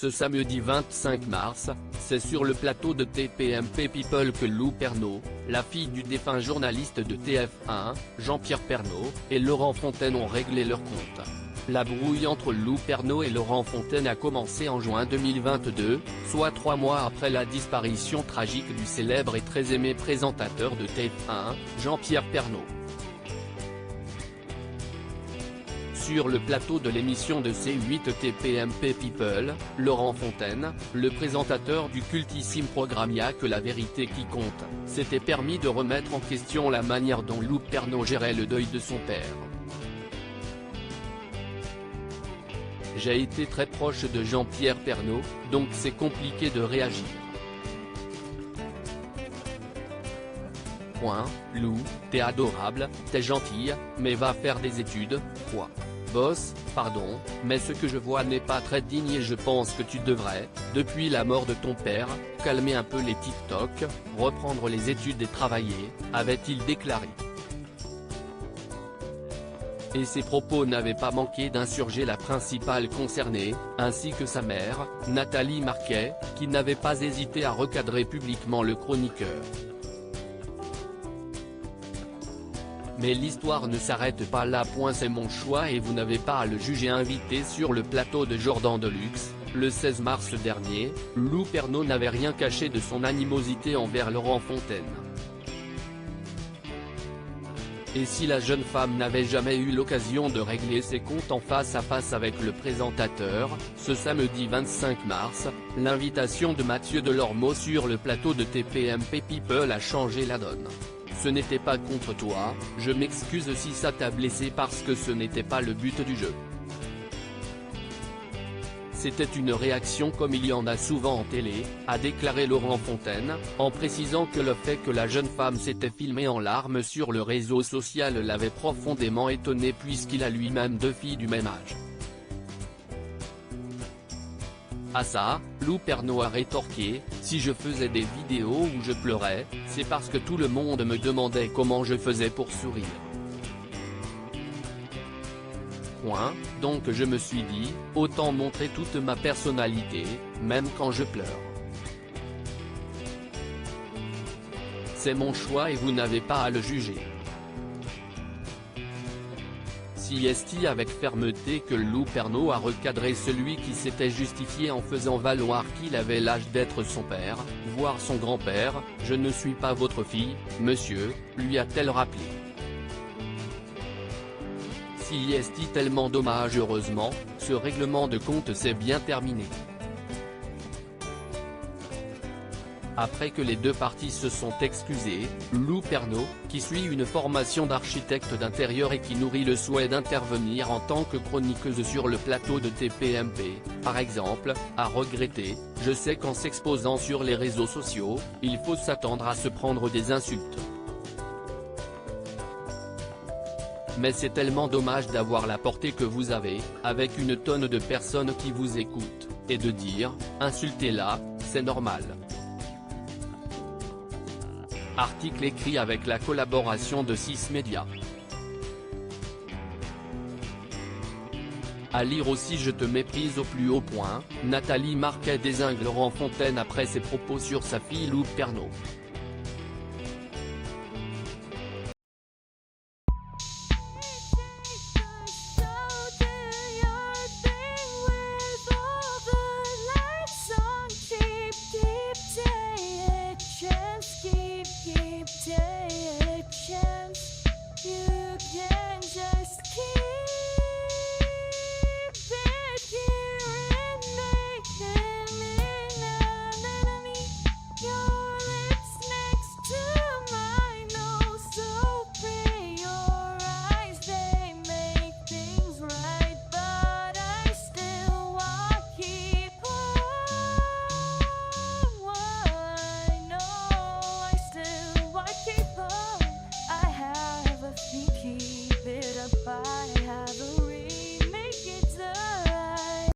Ce samedi 25 mars, c'est sur le plateau de TPMP People que Lou Pernaut, la fille du défunt journaliste de TF1, Jean-Pierre Pernaut, et Laurent Fontaine ont réglé leur compte. La brouille entre Lou Pernaut et Laurent Fontaine a commencé en juin 2022, soit 3 mois après la disparition tragique du célèbre et très aimé présentateur de TF1, Jean-Pierre Pernaut. Sur le plateau de l'émission de C8 TPMP People, Laurent Fontaine, le présentateur du cultissime programme Y'a que la vérité qui compte, s'était permis de remettre en question la manière dont Lou Pernaut gérait le deuil de son père. J'ai été très proche de Jean-Pierre Pernaut, donc c'est compliqué de réagir. Lou, t'es adorable, t'es gentille, mais va faire des études, quoi. Boss, pardon, mais ce que je vois n'est pas très digne et je pense que tu devrais, depuis la mort de ton père, calmer un peu les TikTok, reprendre les études et travailler, avait-il déclaré. Et ses propos n'avaient pas manqué d'insurger la principale concernée, ainsi que sa mère, Nathalie Marquet, qui n'avait pas hésité à recadrer publiquement le chroniqueur. Mais l'histoire ne s'arrête pas là. C'est mon choix et vous n'avez pas à le juger. Invité sur le plateau de Jordan Deluxe, le 16 mars dernier, Lou Pernaut n'avait rien caché de son animosité envers Laurent Fontaine. Et si la jeune femme n'avait jamais eu l'occasion de régler ses comptes en face à face avec le présentateur, ce samedi 25 mars, l'invitation de Mathieu Delormeau sur le plateau de TPMP People a changé la donne. Ce n'était pas contre toi, je m'excuse si ça t'a blessé parce que ce n'était pas le but du jeu. C'était une réaction comme il y en a souvent en télé, a déclaré Laurent Fontaine, en précisant que le fait que la jeune femme s'était filmée en larmes sur le réseau social l'avait profondément étonné puisqu'il a lui-même 2 filles du même âge. À ça, Lou Pernaut a rétorqué, si je faisais des vidéos où je pleurais, c'est parce que tout le monde me demandait comment je faisais pour sourire. Donc je me suis dit, autant montrer toute ma personnalité, même quand je pleure. C'est mon choix et vous n'avez pas à le juger. Si est avec fermeté que Lou Pernaut a recadré celui qui s'était justifié en faisant valoir qu'il avait l'âge d'être son père, voire son grand-père, je ne suis pas votre fille, monsieur, lui a-t-elle rappelé. Si est tellement dommage. Heureusement, ce règlement de compte s'est bien terminé. Après que les deux parties se sont excusées, Lou Pernaut, qui suit une formation d'architecte d'intérieur et qui nourrit le souhait d'intervenir en tant que chroniqueuse sur le plateau de TPMP, par exemple, a regretté, je sais qu'en s'exposant sur les réseaux sociaux, il faut s'attendre à se prendre des insultes. Mais c'est tellement dommage d'avoir la portée que vous avez, avec une tonne de personnes qui vous écoutent, et de dire, insultez-la, c'est normal. Article écrit avec la collaboration de 6 médias. À lire aussi. Je te méprise au plus haut point, Nathalie Marquet dézingue Laurent Fontaine après ses propos sur sa fille Lou Pernaut.